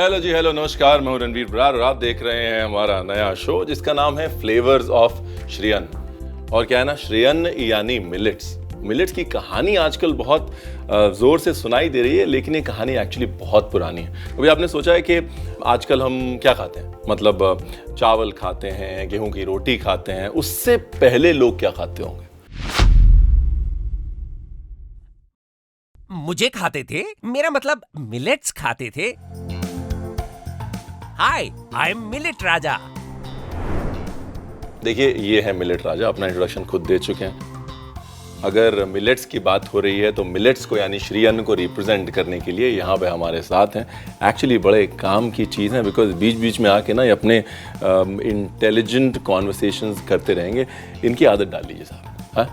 Hello जी, hello, नमस्कार। मैं हूं रणवीर ब्रार और आप देख रहे हैं हमारा नया शो जिसका नाम है फ्लेवर्स ऑफ श्री अन्न। और क्या है ना, श्री अन्न यानी मिलेट्स। मिलेट्स की कहानी आजकल बहुत जोर से सुनाई दे रही है, लेकिन ये कहानी एक्चुअली बहुत पुरानी है। अभी आपने सोचा है कि आजकल हम क्या खाते हैं, मतलब चावल खाते हैं, गेहूं की रोटी खाते हैं, उससे पहले लोग क्या खाते होंगे? मुझे खाते थे, मेरा मतलब मिलेट्स खाते थे। हाय, आई एम मिलेट राजा। देखिए, ये है मिलेट राजा, अपना इंट्रोडक्शन खुद दे चुके हैं। अगर मिलेट्स की बात हो रही है तो मिलेट्स को यानी श्री अन्न को रिप्रेजेंट करने के लिए यहाँ पे हमारे साथ हैं। एक्चुअली बड़े काम की चीज़ है, बिकॉज बीच बीच में आके ना ये अपने इंटेलिजेंट कॉन्वर्सेशंस करते रहेंगे। इनकी आदत डाल लीजिए साहब। हाँ,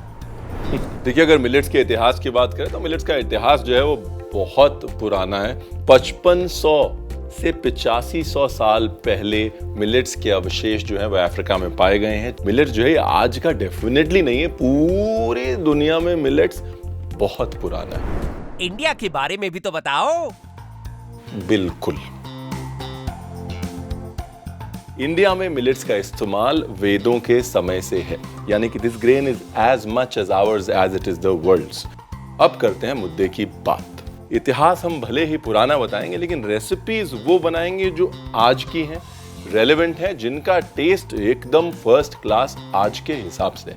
देखिए, अगर मिलेट्स के इतिहास की बात करें तो मिलेट्स का इतिहास जो है वो बहुत पुराना है। 5500 से 8500 साल पहले मिलेट्स के अवशेष जो है वो अफ्रीका में पाए गए हैं। मिलेट्स जो है आज का डेफिनेटली नहीं है, पूरी दुनिया में मिलेट्स बहुत पुराना है। इंडिया के बारे में भी तो बताओ। बिल्कुल, इंडिया में मिलेट्स का इस्तेमाल वेदों के समय से है, यानी कि this grain is as much as ours as it is the world's. अब करते हैं मुद्दे की बात। इतिहास हम भले ही पुराना बताएंगे, लेकिन रेसिपीज वो बनाएंगे जो आज की हैं, रेलेवेंट हैं, जिनका टेस्ट एकदम फर्स्ट क्लास आज के हिसाब से।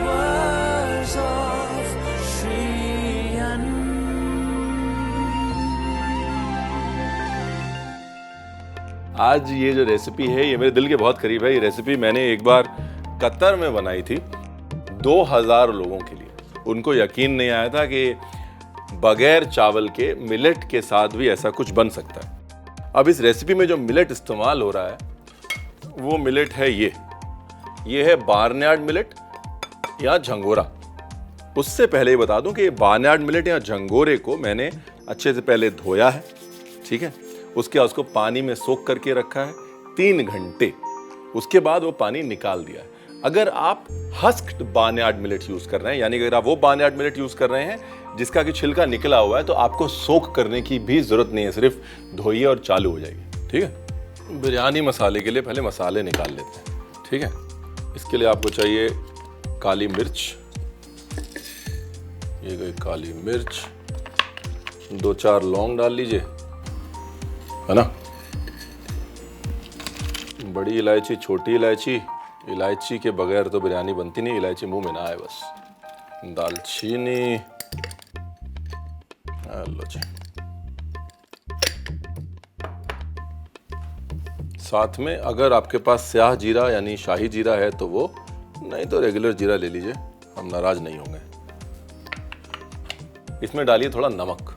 Flavours of Shree Anna. आज ये जो रेसिपी है ये मेरे दिल के बहुत करीब है। ये रेसिपी मैंने एक बार कतर में बनाई थी 2000 लोगों के लिए। उनको यकीन नहीं आया था कि बगैर चावल के मिलेट के साथ भी ऐसा कुछ बन सकता है। अब इस रेसिपी में जो मिलेट इस्तेमाल हो रहा है वो मिलेट है ये है बार्नयार्ड मिलेट या झंगोरा। उससे पहले ही बता दूं कि बार्नयार्ड मिलेट या झंगोरे को मैंने अच्छे से पहले धोया है, ठीक है। उसके बाद उसको पानी में सोख करके रखा है 3 घंटे। उसके बाद वो पानी निकाल दिया है। अगर आप हस्क्ड बार्नयार्ड मिलेट यूज कर रहे हैं, यानी अगर आप वो बार्नयार्ड मिलेट यूज कर रहे हैं जिसका कि छिलका निकला हुआ है, तो आपको सोख करने की भी जरूरत नहीं है, सिर्फ धोइए और चालू हो जाएगी, ठीक है। बिरयानी मसाले के लिए पहले मसाले निकाल लेते हैं, ठीक है। इसके लिए आपको चाहिए काली मिर्च, ये गई काली मिर्च, 2-4 लौंग डाल लीजिए, है ना। बड़ी इलायची, छोटी इलायची, इलायची के बगैर तो बिरयानी बनती नहीं, इलायची मुंह में ना आए बस। दालचीनी, लो जी। साथ में अगर आपके पास स्याह जीरा यानी शाही जीरा है तो वो, नहीं तो रेगुलर जीरा ले लीजिए, हम नाराज नहीं होंगे। इसमें डालिए थोड़ा नमक,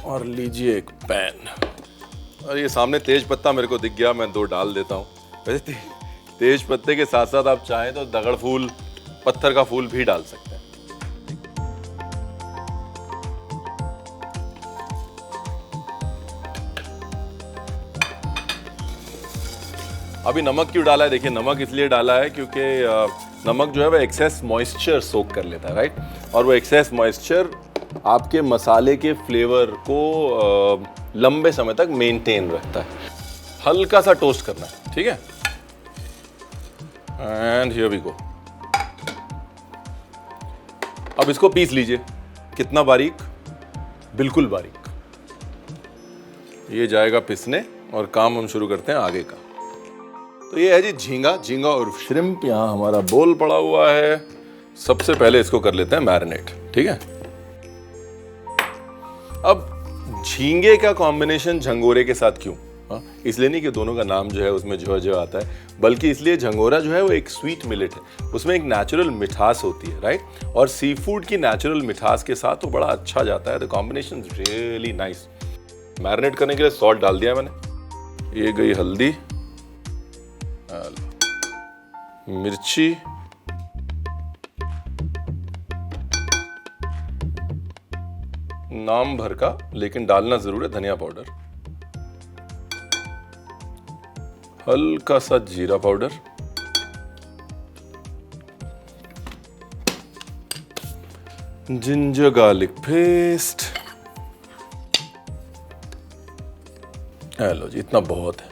और लीजिए एक पैन। और ये सामने तेज पत्ता मेरे को दिख गया, मैं 2 डाल देता हूँ। वैसे तेज पत्ते के साथ साथ आप चाहें तो दगड़ फूल, पत्थर का फूल भी डाल सकते हैं। अभी नमक क्यों डाला है? देखिए, नमक इसलिए डाला है क्योंकि नमक जो है वो एक्सेस मॉइस्चर सोक कर लेता है, राइट। और वो एक्सेस मॉइस्चर आपके मसाले के फ्लेवर को लंबे समय तक मेंटेन रखता है। हल्का सा टोस्ट करना है, ठीक है। And here we go. अब इसको पीस लीजिए। कितना बारीक? बिल्कुल बारीक। ये जाएगा पिसने और काम हम शुरू करते हैं आगे का। तो ये है जी झींगा और श्रिम्प। यहाँ हमारा बोल पड़ा हुआ है। सबसे पहले इसको कर लेते हैं मैरिनेट, ठीक है। अब झींगे का कॉम्बिनेशन झंगोरे के साथ क्यों? इसलिए नहीं कि दोनों का नाम जो है उसमें जो आता है, बल्कि इसलिए झंगोरा जो है वो एक स्वीट मिलेट है, उसमें एक नेचुरल मिठास होती है, राइट। और सी फूड की नेचुरल मिठास के साथ वो बड़ा अच्छा जाता है। The combination is really nice. Marinate करने के लिए सॉल्ट डाल दिया मैंने। ये गई हल्दी, मिर्ची, नाम भर का लेकिन डालना जरूर है धनिया पाउडर, हल्का सा जीरा पाउडर, जिंजर गार्लिक पेस्ट। लो जी, इतना बहुत है।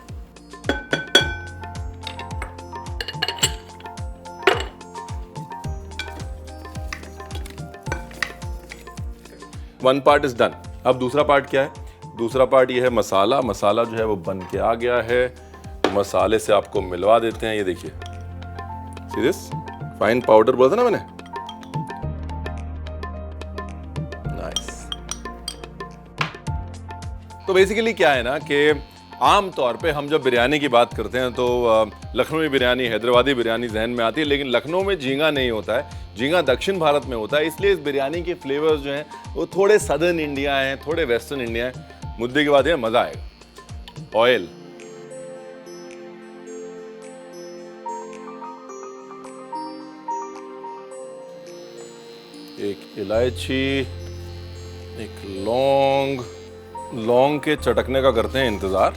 One part is done. अब दूसरा पार्ट क्या है? दूसरा पार्ट ये है मसाला। मसाला जो है वो बन के आ गया है। मसाले से आपको मिलवा देते हैं। ये देखिए, सी दिस फाइन पाउडर बोला था ना मैंने। तो बेसिकली क्या है ना कि आम तौर पे हम जब बिरयानी की बात करते हैं तो लखनवी बिरयानी, हैदराबादी बिरयानी जहन में आती है, लेकिन लखनऊ में झींगा नहीं होता है। झींगा दक्षिण भारत में होता है, इसलिए इस बिरयानी के फ्लेवर्स जो हैं वो थोड़े सदर्न इंडिया हैं, थोड़े वेस्टर्न इंडिया हैं। मुद्दे की बात है, मजा आएगा। ऑयल, एक इलायची, एक लौंग। लौंग के चटकने का करते हैं इंतजार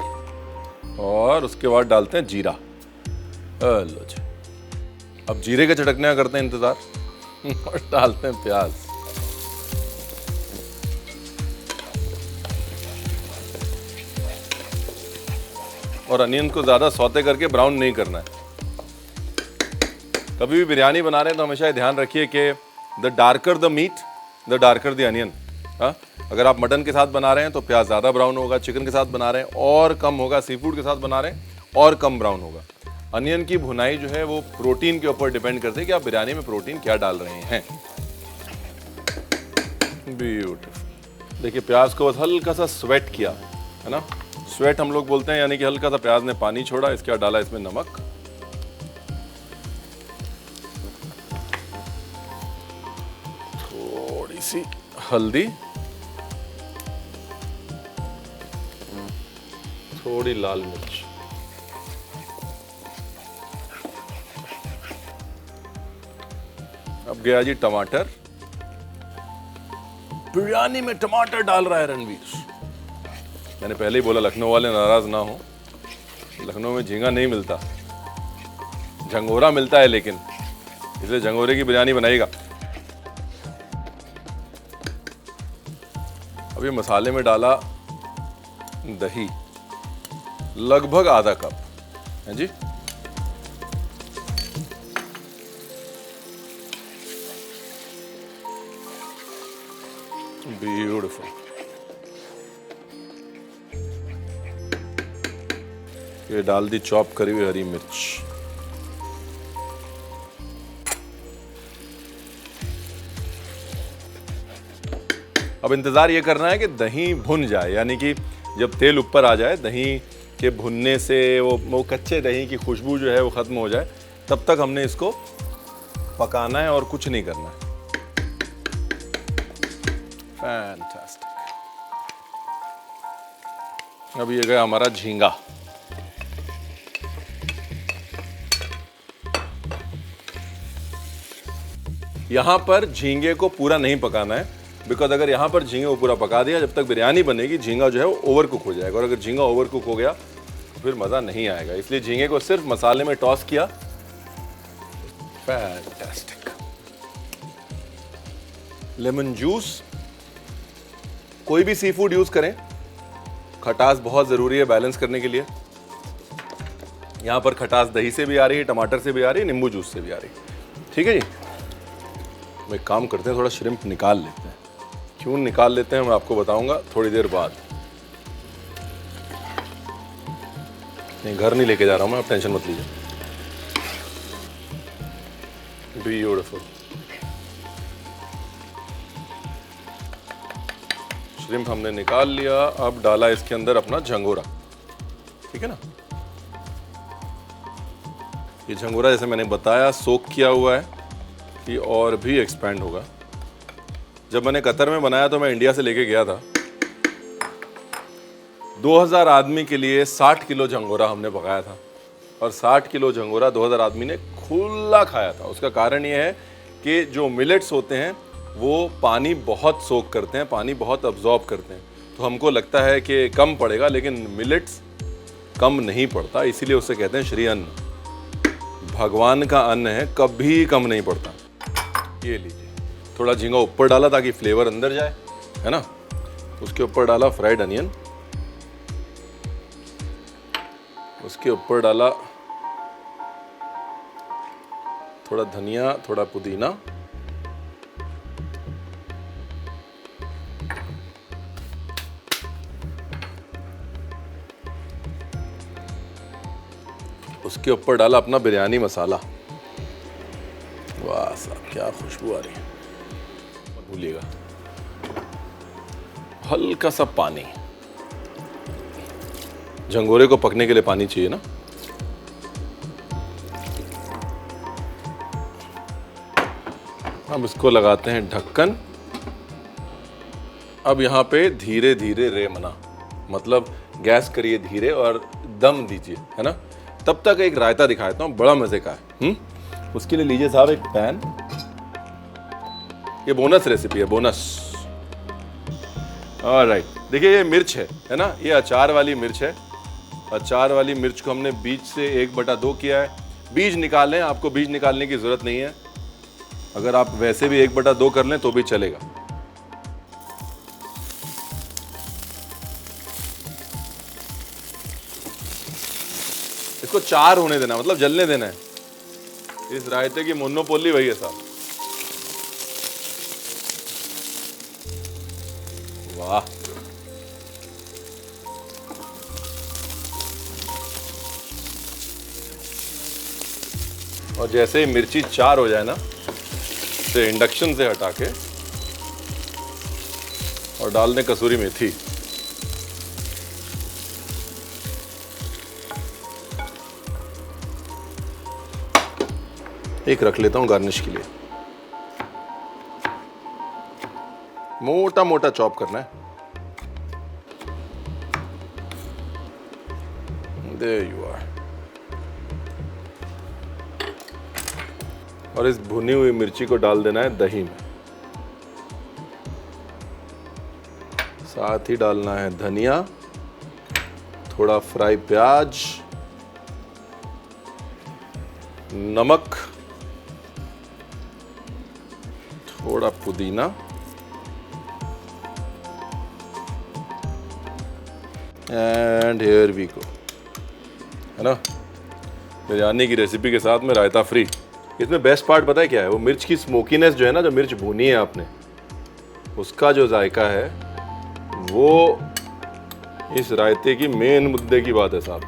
और उसके बाद डालते हैं जीरा। लो जी, अब जीरे के चटकने का करते हैं इंतजार और डालते हैं प्याज। और अनियन को ज्यादा सौते करके ब्राउन नहीं करना है। कभी भी बिरयानी बना रहे हैं तो हमेशा ध्यान रखिए कि the darker the meat the darker the onion. अगर आप मटन के साथ बना रहे हैं तो प्याज ज़्यादा ब्राउन होगा, चिकन के साथ बना रहे हैं और कम होगा, सी फूड के साथ बना रहे हैं और कम ब्राउन होगा। अनियन की भुनाई जो है वो प्रोटीन के ऊपर डिपेंड करती है कि आप बिरयानी में प्रोटीन क्या डाल रहे हैं। ब्यूटीफुल। देखिए, प्याज को बस हल्का सा स्वेट किया है ना। स्वेट हम लोग बोलते हैं, यानी कि हल्का सा प्याज ने पानी छोड़ा। इसके बाद डाला इसमें नमक, थोड़ी सी हल्दी, थोड़ी लाल मिर्च। अब गया जी टमाटर। बिरयानी में टमाटर डाल रहा है रणवीर। मैंने पहले ही बोला लखनऊ वाले नाराज ना हो। लखनऊ में झींगा नहीं मिलता, झंगोरा मिलता है, लेकिन इसलिए झंगोरे की बिरयानी बनाएगा। अभी मसाले में डाला दही, लगभग आधा कप है जी। ब्यूटीफुल। ये डाल दी चॉप करी हुई हरी मिर्च। अब इंतजार ये करना है कि दही भुन जाए, यानी कि जब तेल ऊपर आ जाए, दही के भुनने से वो कच्चे दही की खुशबू जो है वो खत्म हो जाए, तब तक हमने इसको पकाना है और कुछ नहीं करना है। फैंटास्टिक। अब ये गया हमारा झींगा। यहां पर झींगे को पूरा नहीं पकाना है, बिकॉज अगर यहां पर झींगे को पूरा पका दिया, जब तक बिरयानी बनेगी झींगा जो है वो ओवर कुक हो जाएगा, और अगर झींगा ओवर कुक हो गया तो फिर मजा नहीं आएगा। इसलिए झींगे को सिर्फ मसाले में टॉस किया। फैंटास्टिक। लेमन जूस, कोई भी सी फूड यूज करें, खटास बहुत जरूरी है बैलेंस करने के लिए। यहां पर खटास दही से भी आ रही है, टमाटर से भी आ रही है, नींबू जूस से भी आ रही है। ठीक है जी। हम एक काम करते हैं, थोड़ा श्रिम्प निकाल लेते हैं। क्यों निकाल लेते हैं मैं आपको बताऊंगा थोड़ी देर बाद। नहीं, घर नहीं लेके जा रहा हूं मैं, आप टेंशन मत लीजिए। ब्यूटीफुल। श्रिम्प हमने निकाल लिया। अब डाला इसके अंदर अपना झंगोरा। ठीक है ना। ये झंगोरा जैसे मैंने बताया सोक किया हुआ है, ये और भी एक्सपैंड होगा। जब मैंने कतर में बनाया तो मैं इंडिया से लेके गया था। 2000 आदमी के लिए 60 किलो झंगोरा हमने पकाया था, और 60 किलो झंगोरा 2000 आदमी ने खुला खाया था। उसका कारण ये है कि जो मिलेट्स होते हैं वो पानी बहुत सोक करते हैं, पानी बहुत अब्जॉर्ब करते हैं। तो हमको लगता है कि कम पड़ेगा, लेकिन मिलेट्स कम नहीं पड़ता, इसीलिए उसे कहते हैं श्री अन्न। भगवान का अन्न है, कभी कम नहीं पड़ता। ये लीजिए, थोड़ा झींगा ऊपर डाला ताकि फ्लेवर अंदर जाए, है ना। उसके ऊपर डाला फ्राइड अनियन, उसके ऊपर डाला थोड़ा धनिया, थोड़ा पुदीना, उसके ऊपर डाला अपना बिरयानी मसाला। वाह साहब क्या खुशबू आ रही है। मत भूलिएगा हल्का सा पानी, झंगोरे को पकने के लिए पानी चाहिए ना। अब इसको लगाते हैं ढक्कन। अब यहाँ पे धीरे धीरे रेमना, मतलब गैस करिए धीरे और दम दीजिए, है ना। तब तक एक रायता दिखा देता हूँ, बड़ा मजे का है। उसके लिए लीजिए साहब एक पैन। ये बोनस रेसिपी है, बोनस। ऑलराइट, देखिए ये मिर्च है ना, ये अचार वाली मिर्च है। अचार वाली मिर्च को हमने बीज से 1/2 किया है। बीज निकालें, आपको बीज निकालने की जरूरत नहीं है। अगर आप वैसे भी 1/2 कर लें तो भी चलेगा। इसको 4 होने देना, मतलब जलने देना है। इस रायते की मोनोपोली वही है साहब। वाह, और जैसे ही मिर्ची 4 हो जाए ना, तो इंडक्शन से हटा के और डाल दें कसूरी मेथी। एक रख लेता हूं गार्निश के लिए। मोटा मोटा चॉप करना है। There you are। और इस भुनी हुई मिर्ची को डाल देना है दही में। साथ ही डालना है धनिया, थोड़ा फ्राई प्याज, नमक, थोड़ा पुदीना, एंड हियर वी गो, है ना। बिरयानी की रेसिपी के साथ में रायता फ्री। इसमें बेस्ट पार्ट पता है क्या है? वो मिर्च की स्मोकीनेस जो है ना, जो मिर्च भुनी है आपने, उसका जो जायका है वो इस रायते की मेन मुद्दे की बात है साहब।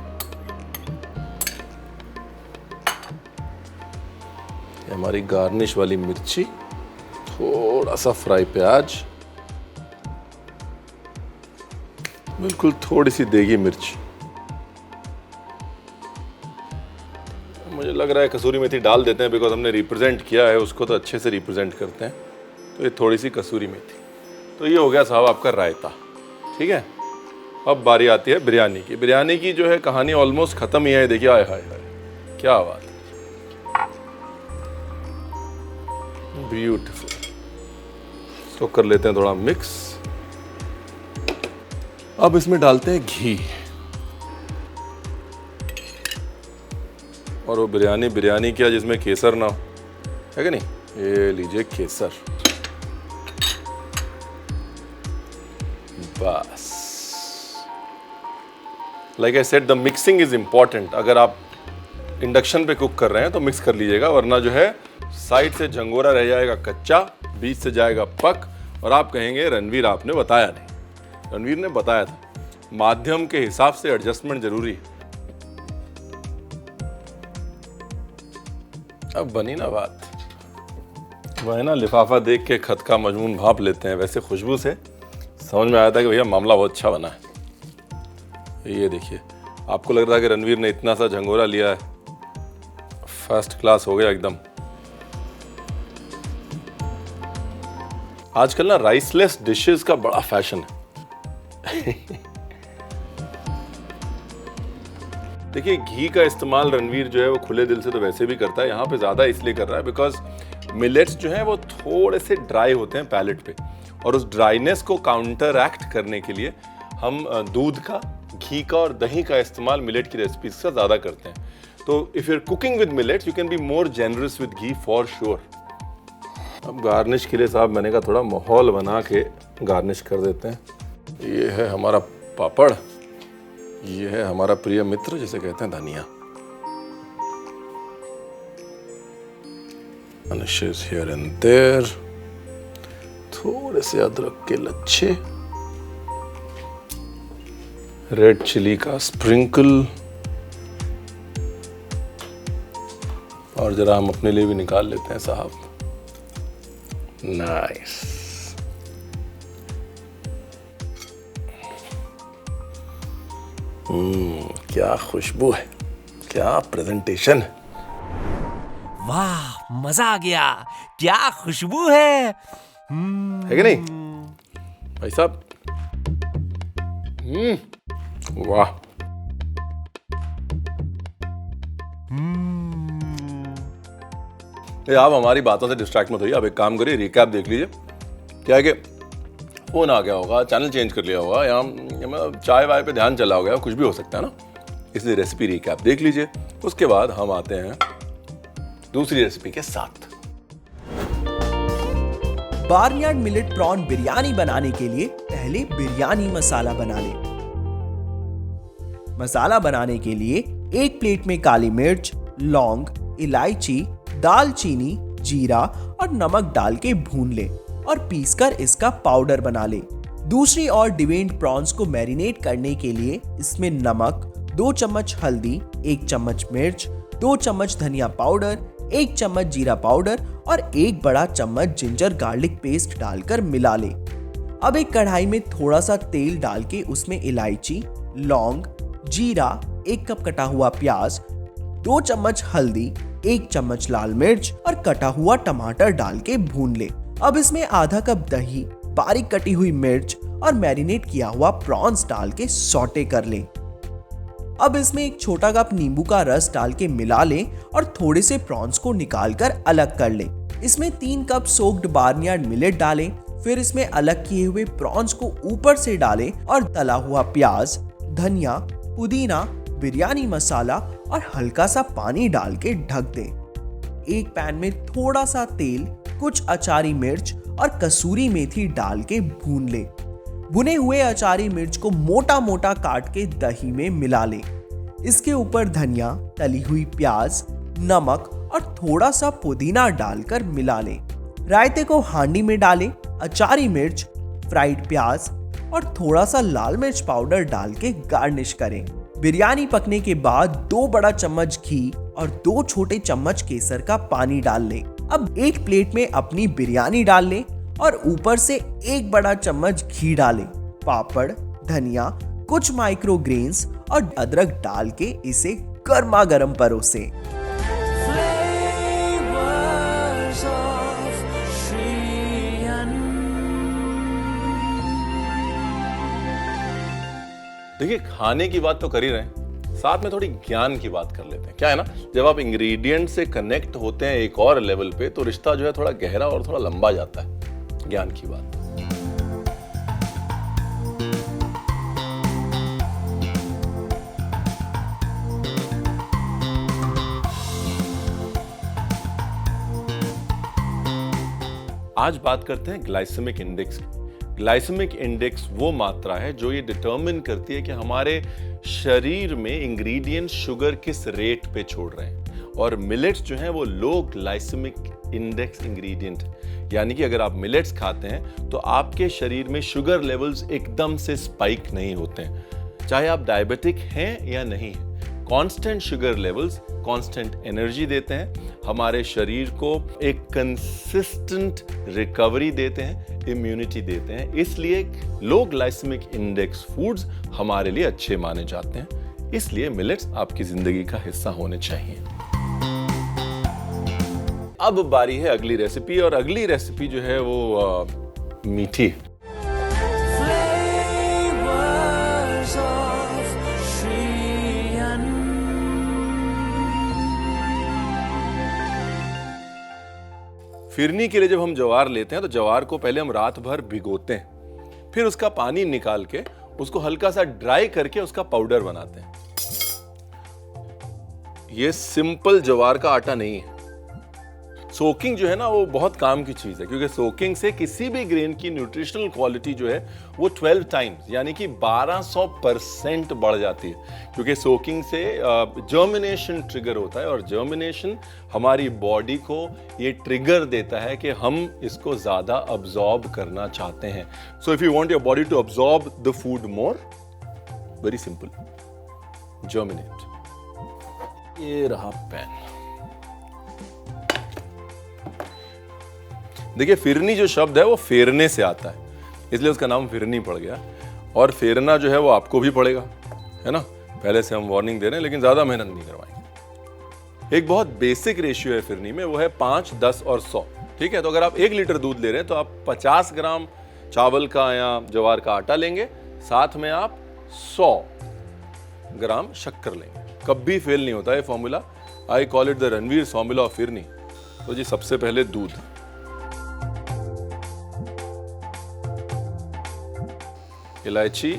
हमारी गार्निश वाली मिर्ची, थोड़ा सा फ्राई प्याज, बिल्कुल थोड़ी सी देगी मिर्च। मुझे लग रहा है कसूरी मेथी डाल देते हैं, बिकॉज हमने रिप्रेजेंट किया है उसको, तो अच्छे से रिप्रेजेंट करते हैं। तो ये थोड़ी सी कसूरी मेथी। तो ये हो गया साहब आपका रायता, ठीक है। अब बारी आती है बिरयानी की। बिरयानी की जो है कहानी ऑलमोस्ट खत्म ही है। देखिए, आय हाय हाय क्या बात, ब्यूटीफुल। इसको कर लेते हैं थोड़ा मिक्स। अब इसमें डालते हैं घी। और वो बिरयानी क्या जिसमें केसर ना हो, है कि नहीं। ये लीजिए केसर, बस। Like I said, the mixing is important. अगर आप इंडक्शन पे कुक कर रहे हैं तो मिक्स कर लीजिएगा, वरना जो है साइड से झंगोरा रह जाएगा कच्चा, बीच से जाएगा पक, और आप कहेंगे रणवीर आपने बताया नहीं। रणवीर ने बताया था, माध्यम के हिसाब से एडजस्टमेंट जरूरी है। अब बनी ना बात, वह ना लिफाफा देख के खत का मजमून भाप लेते हैं, वैसे खुशबू से समझ में आया था कि भैया मामला बहुत अच्छा बना है। ये देखिए, आपको लग रहा है कि रणवीर ने इतना सा झंगोरा लिया है, फर्स्ट क्लास हो गया एकदम। आजकल ना राइसलेस डिशेस का बड़ा फैशन है। देखिए, घी का इस्तेमाल रणवीर जो है वो खुले दिल से तो वैसे भी करता है, यहाँ पे ज़्यादा इसलिए कर रहा है बिकॉज मिलेट्स जो हैं वो थोड़े से ड्राई होते हैं पैलेट पे, और उस ड्राइनेस को काउंटर एक्ट करने के लिए हम दूध का, घी का और दही का इस्तेमाल मिलेट की रेसिपीज का ज़्यादा करते हैं। तो if you are cooking with millets, you can be more generous with ghee for sure. अब गार्निश के लिए साहब मैंने कहा थोड़ा माहौल बना के गार्निश कर देते हैं। ये है हमारा पापड़, ये है हमारा प्रिय मित्र जिसे कहते हैं धनिया। Garnishes here and there, थोड़े से अदरक के लच्छे, रेड चिली का स्प्रिंकल, और जरा हम अपने लिए भी निकाल लेते हैं साहब। नाइस। क्या खुशबू है, क्या प्रेजेंटेशन है। वाह, मजा आ गया। क्या खुशबू है। है कि नहीं भाई साहब? वाह। ये आप हमारी बातों से डिस्ट्रैक्ट मत होइए, आप एक काम करिए, रिकैप देख लीजिए। क्या है कि फोन आ गया होगा, चैनल चेंज कर लिया होगा, या चाय वाय पे ध्यान चला होगा, कुछ भी हो सकता है ना, इसलिए रेसिपी रिकैप देख लीजिए। उसके बाद हम आते हैं दूसरी रेसिपी के साथ। बार्नयार्ड मिलेट प्रॉन बिरयानी बनाने के लिए पहले बिरयानी मसाला बना लें। मसाला बनाने के लिए एक प्लेट में काली मिर्च, लौंग, इलायची, दालचीनी, जीरा और नमक डाल के भून ले और पीसकर इसका पाउडर बना ले। दूसरी ओर डिवेन्ड प्रॉन्स को मैरिनेट करने के लिए इसमें नमक, 2 चम्मच हल्दी, 1 चम्मच मिर्च, 2 चम्मच धनिया पाउडर, 1 चम्मच जीरा पाउडर और 1 बड़ा चम्मच जिंजर गार्लिक पेस्ट डालकर मिला ले। अब एक कढ़ाई में थोड़ा सा तेल डाल के उसमें इलायची, लौंग, जीरा, 1 कप कटा हुआ प्याज, 2 चम्मच हल्दी, 1 चम्मच लाल मिर्च और कटा हुआ टमाटर डाल के भून ले। अब इसमें आधा कप दही, बारीक कटी हुई मिर्च और मैरिनेट किया हुआ प्रॉन्स डाल के सौटे कर ले। अब इसमें एक छोटा कप नींबू का रस डाल के मिला ले और थोड़े से प्रॉन्स को निकाल कर अलग कर ले। इसमें 3 कप सोक्ड बार्नयार्ड मिलेट डालें, फिर इसमें अलग किए हुए प्रॉन्स को ऊपर से डालें और तला हुआ प्याज, धनिया, पुदीना, बिरयानी मसाला और हल्का सा पानी डाल के ढक दें। एक पैन में थोड़ा सा तेल, कुछ अचारी मिर्च और कसूरी मेथी डाल के भून ले। भुने हुए अचारी मिर्च को मोटा मोटा काट के दही में मिला ले। इसके ऊपर धनिया, तली हुई प्याज, नमक और थोड़ा सा पुदीना डालकर मिला ले। रायते को हांडी में डालें, अचारी मिर्च, फ्राइड प्याज और थोड़ा सा लाल मिर्च पाउडर डाल के गार्निश करें। बिरयानी पकने के बाद 2 बड़ा चम्मच घी और 2 छोटे चम्मच केसर का पानी डाल लें। अब एक प्लेट में अपनी बिरयानी डाल लें और ऊपर से 1 बड़ा चम्मच घी डालें। पापड़, धनिया, कुछ माइक्रो ग्रेन्स और अदरक डाल के इसे गर्मा गर्म परोसें। Flavours of Shree Anna. देखिए, खाने की बात तो कर ही रहे हैं, साथ में थोड़ी ज्ञान की बात कर लेते हैं। क्या है ना, जब आप इंग्रेडिएंट से कनेक्ट होते हैं एक और लेवल पे, तो रिश्ता जो है थोड़ा गहरा और थोड़ा लंबा जाता है। ज्ञान की बात। आज बात करते हैं ग्लाइसेमिक इंडेक्स की। ग्लाइसेमिक इंडेक्स वो मात्रा है जो ये डिटरमिन करती है कि हमारे शरीर में इंग्रेडिएंट शुगर किस रेट पे छोड़ रहे हैं। और मिलेट्स जो हैं वो लो ग्लाइसेमिक इंडेक्स इंग्रेडिएंट, यानी कि अगर आप मिलेट्स खाते हैं तो आपके शरीर में शुगर लेवल्स एकदम से स्पाइक नहीं होते हैं, चाहे आप डायबिटिक हैं या नहीं। Constant sugar levels constant energy देते हैं, हमारे शरीर को एक कंसिस्टेंट रिकवरी देते हैं, इम्यूनिटी देते हैं। इसलिए लो ग्लाइसेमिक इंडेक्स फूड्स हमारे लिए अच्छे माने जाते हैं। इसलिए मिलेट्स आपकी जिंदगी का हिस्सा होने चाहिए। अब बारी है अगली रेसिपी, और अगली रेसिपी जो है वो मीठी। Flavours of Shree Anna. Phirni के लिए जब हम ज्वार लेते हैं तो ज्वार को पहले हम रात भर भिगोते हैं, फिर उसका पानी निकाल के उसको हल्का सा ड्राई करके उसका पाउडर बनाते हैं। ये सिंपल ज्वार का आटा नहीं है। सोकिंग जो है ना वो बहुत काम की चीज़ है, क्योंकि सोकिंग से किसी भी ग्रेन की न्यूट्रिशनल क्वालिटी जो है वो 12 टाइम्स यानी कि 1200% बढ़ जाती है, क्योंकि सोकिंग से जर्मिनेशन ट्रिगर होता है और जर्मिनेशन हमारी बॉडी को ये ट्रिगर देता है कि हम इसको ज़्यादा अब्जॉर्ब करना चाहते हैं। So if you want your body to absorb the food more, very simple, germinate. ये रहा पैन। देखिए फिरनी जो शब्द है वो फेरने से आता है, इसलिए उसका नाम फिरनी पड़ गया। और फेरना जो है वो आपको भी पड़ेगा, है ना। पहले से हम वार्निंग दे रहे हैं, लेकिन ज़्यादा मेहनत नहीं करवाएंगे। एक बहुत बेसिक रेशियो है फिरनी में, वो है 5, 10 और 100। ठीक है, तो अगर आप 1 लीटर दूध ले रहे हैं तो आप 50 ग्राम चावल का या ज्वार का आटा लेंगे, साथ में आप 100 ग्राम शक्कर लेंगे। कभी फेल नहीं होता है formula. I call it the Ranveer formula of phirni. तो जी सबसे पहले दूध, इलायची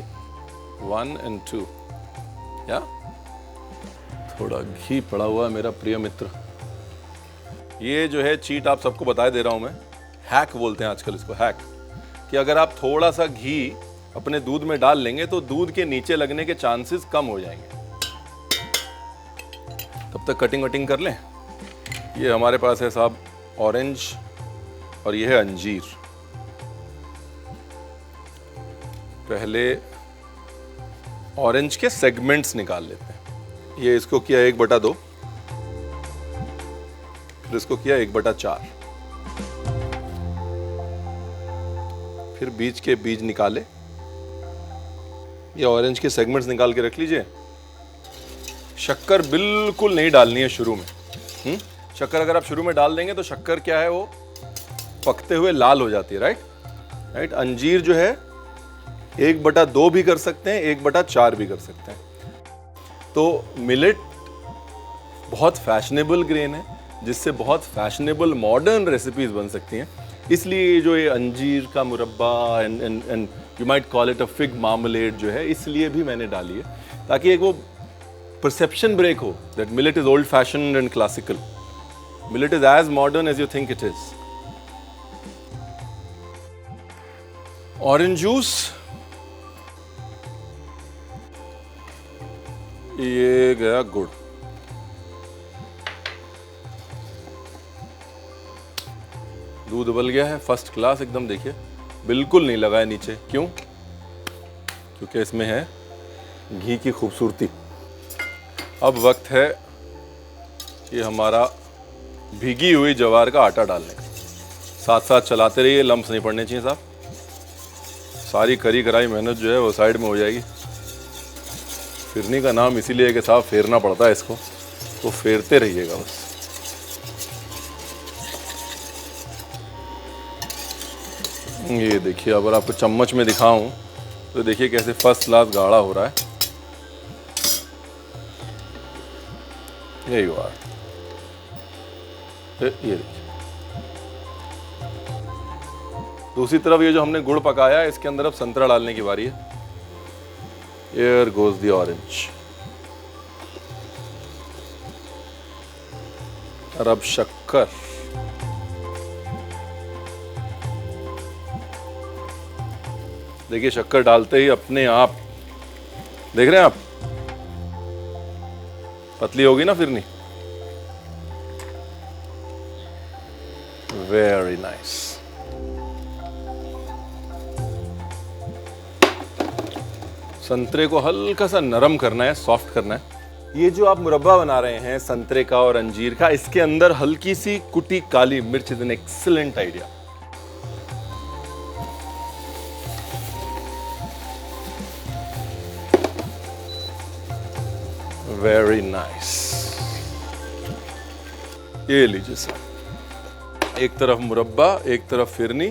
1 और 2, या थोड़ा घी पड़ा हुआ है मेरा प्रिय मित्र। ये जो है चीट आप सबको बताए दे रहा हूं मैं, हैक बोलते हैं आजकल इसको, हैक, कि अगर आप थोड़ा सा घी अपने दूध में डाल लेंगे तो दूध के नीचे लगने के चांसेस कम हो जाएंगे। तब तक कटिंग वटिंग कर लें। ये हमारे पास है साहब ऑरेंज और ये है अंजीर। पहले ऑरेंज के सेगमेंट्स निकाल लेते हैं। ये इसको किया 1/2, फिर इसको किया 1/4, फिर बीज के बीज निकाले। ये ऑरेंज के सेगमेंट्स निकाल के रख लीजिए। शक्कर बिल्कुल नहीं डालनी है शुरू में। शक्कर अगर आप शुरू में डाल देंगे तो शक्कर क्या है, वो पकते हुए लाल हो जाती है, राइट। अंजीर जो है 1/2 भी कर सकते हैं, 1/4 भी कर सकते हैं। तो मिलेट बहुत फैशनेबल ग्रेन है, जिससे बहुत फैशनेबल मॉडर्न रेसिपीज बन सकती हैं। इसलिए जो ये अंजीर का मुरब्बा and you might call it a fig marmalade जो है, इसलिए भी मैंने डाली है, ताकि एक वो परसेप्शन ब्रेक हो that millet is old fashioned and classical. Millet is as modern as you think it is. Orange juice, ये गया गुड़, दूध उबल गया है फर्स्ट क्लास एकदम। देखिए बिल्कुल नहीं लगा है नीचे, क्यों? क्योंकि इसमें है घी की खूबसूरती। अब वक्त है ये हमारा भीगी हुई ज्वार का आटा डालने का। साथ साथ चलाते रहिए, लम्स नहीं पड़ने चाहिए साहब। सारी करी कराई मेहनत जो है वो साइड में हो जाएगी। फिरनी का नाम इसीलिए है कि साहब फेरना पड़ता है इसको, तो फेरते रहिएगा बस। ये देखिए, अगर आपको चम्मच में दिखाऊं तो देखिए कैसे फर्स्ट क्लास गाढ़ा हो रहा है। यही बात, ये देखिए। दूसरी तरफ ये जो हमने गुड़ पकाया है, इसके अंदर अब संतरा डालने की बारी है। Here goes the orange। और अब शक्कर। देखिए शक्कर डालते ही अपने आप, देख रहे हैं आप, पतली होगी ना फिरनी। Very nice. संतरे को हल्का सा नरम करना है, सॉफ्ट करना है। ये जो आप मुरब्बा बना रहे हैं संतरे का और अंजीर का, इसके अंदर हल्की सी कुटी काली मिर्च is an excellent idea. Very nice. ये लीजिए सर, एक तरफ मुरब्बा, एक तरफ फिरनी।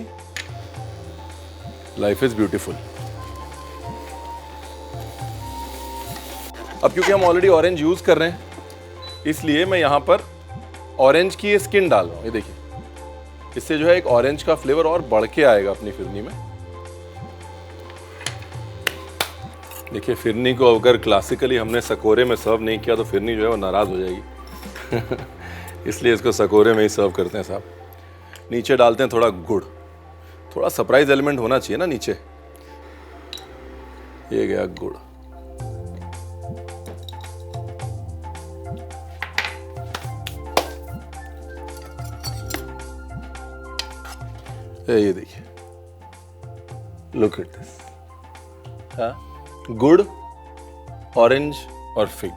Life is beautiful. अब क्योंकि हम ऑलरेडी ऑरेंज यूज कर रहे हैं, इसलिए मैं यहां पर ऑरेंज की ये स्किन डाल रहा हूं। ये देखिए, इससे जो है एक ऑरेंज का फ्लेवर और बढ़ के आएगा अपनी फिरनी में। देखिए फिरनी को अगर क्लासिकली हमने सकोरे में सर्व नहीं किया तो फिरनी जो है वो नाराज हो जाएगी। इसलिए इसको सकोरे में ही सर्व करते हैं साहब। नीचे डालते हैं थोड़ा गुड़, थोड़ा सरप्राइज एलिमेंट होना चाहिए ना नीचे। ये गया गुड़। ये देखिए, लुक एट दिस। हाँ, गुड़, ऑरेंज और fig,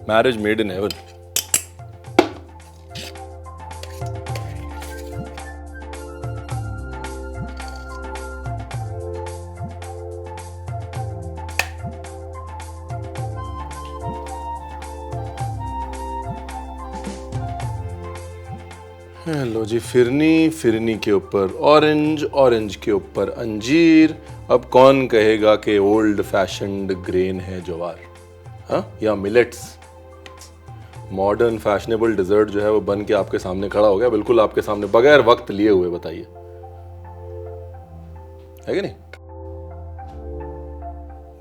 marriage made in heaven. लो जी, फिरनी, फिरनी के ऊपर ऑरेंज, ऑरेंज के ऊपर अंजीर। अब कौन कहेगा कि ओल्ड फैशन्ड ग्रेन है ज्वार, हाँ, या मिलेट्स। मॉडर्न फैशनेबल डिजर्ट जो है वो बन के आपके सामने खड़ा हो गया, बिल्कुल आपके सामने, बगैर वक्त लिए हुए। बताइए, है कि नहीं?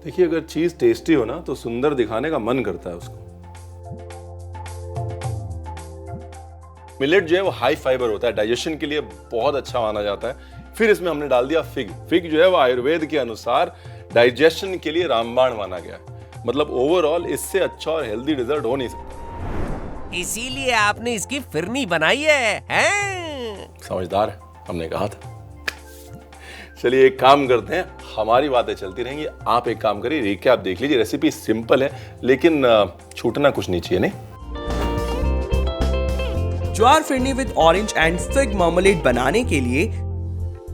देखिए, अगर चीज टेस्टी हो ना तो सुंदर दिखाने का मन करता है उसको। मिलेट जो है वो हाई फाइबर होता है, डाइजेशन के लिए बहुत अच्छा माना जाता है। फिर इसमें हमने डाल दिया फिग। फिग जो है वो आयुर्वेद के अनुसार डाइजेशन के लिए रामबाण माना गया है। मतलब ओवरऑल इससे अच्छा और हेल्दी डिजर्ट हो नहीं सकता। इसीलिए आपने इसकी फिरनी बनाई है, हैं? समझदार है, हमने कहा था। चलिए एक काम करते हैं, हमारी बातें चलती रहेंगी, आप एक काम करिए, रिकैप देख लीजिए। रेसिपी सिंपल है लेकिन छूटना कुछ नहीं चाहिए, नहीं? Jowar phirni with orange and fig marmalade बनाने के लिए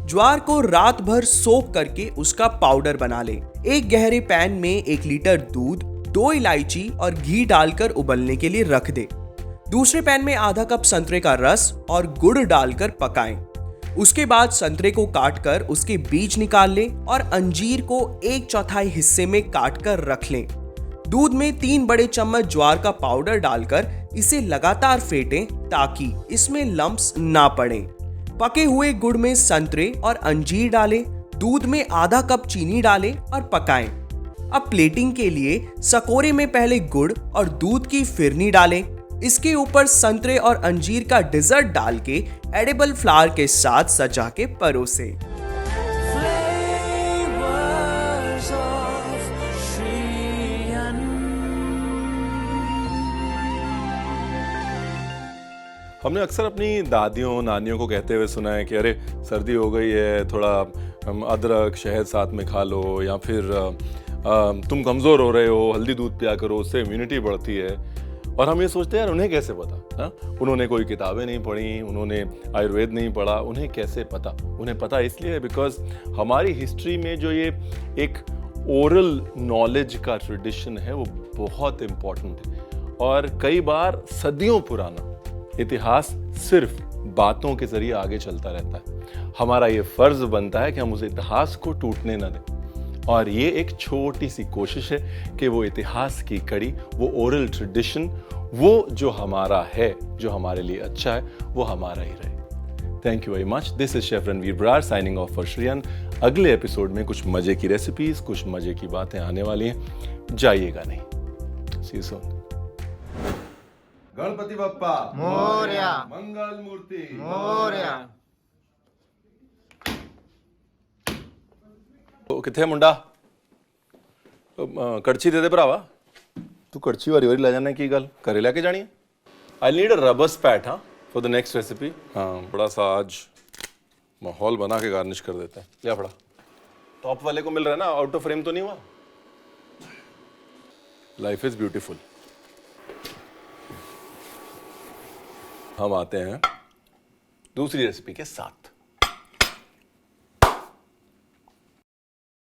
ज्वार को रात भर सोक करके उसका पाउडर बना ले। एक गहरे पैन में 1 लीटर दूध, 2 इलायची और घी डालकर उबलने के लिए रख दे। दूसरे पैन में आधा कप संतरे का रस और गुड़ डालकर पकाएं। उसके बाद संतरे को काटकर उसके बीज निकाल लें और अंजीर को 1/4 हिस्से में काटकर रख लें। दूध में 3 बड़े चम्मच ज्वार का पाउडर डालकर इसे लगातार फेंटें ताकि इसमें लम्प्स ना पड़ें। पके हुए गुड़ में संतरे और अंजीर डालें, दूध में आधा कप चीनी डालें और पकाएं। अब प्लेटिंग के लिए सकोरे में पहले गुड़ और दूध की फिरनी डालें। इसके ऊपर संतरे और अंजीर का डिजर्ट डाल के एडिबल फ्लावर के साथ सजा के परोसे। Flavors of Shree Anna. हमने अक्सर अपनी दादियों नानियों को कहते हुए सुना है कि अरे सर्दी हो गई है, थोड़ा अदरक शहद साथ में खा लो, या फिर तुम कमज़ोर हो रहे हो, हल्दी दूध पिया करो, उससे इम्यूनिटी बढ़ती है। और हम ये सोचते हैं यार उन्हें कैसे पता, हाँ? उन्होंने कोई किताबें नहीं पढ़ी, उन्होंने आयुर्वेद नहीं पढ़ा, उन्हें कैसे पता? उन्हें पता इसलिए बिकॉज हमारी हिस्ट्री में जो ये एक ओरल नॉलेज का ट्रेडिशन है वो बहुत इम्पोर्टेंट है। और कई बार सदियों पुराना इतिहास सिर्फ बातों के जरिए आगे चलता रहता है। हमारा ये फर्ज बनता है कि हम उस इतिहास को टूटने न दें। और ये एक छोटी सी कोशिश है कि वो इतिहास की कड़ी, वो ओरल ट्रेडिशन, वो जो हमारा है, जो हमारे लिए अच्छा है, वो हमारा ही रहे। Thank you very much. This is chef Ranveer Brar signing off for Shri अन्न। अगले एपिसोड में कुछ मजे की रेसिपीज, कुछ मजे की बातें आने वाली हैं, जाइएगा नहीं। सी यू सून। गणपति बप्पा मोरया, मंगल मूर्ति मोरया। किथे मुंडा कड़छी दे दे भरावा। तू कड़छी वारी वारी ले जाने की गल घरे लेके जानी है। आई नीड अ रबर स्पैट, हाँ, फॉर द नेक्स्ट रेसिपी। हाँ, बड़ा सा आज माहौल बना के गार्निश कर देते हैं। क्या पड़ा टॉप वाले को मिल रहा है ना, आउट ऑफ फ्रेम तो नहीं हुआ। Life is beautiful. हम आते हैं दूसरी रेसिपी के साथ।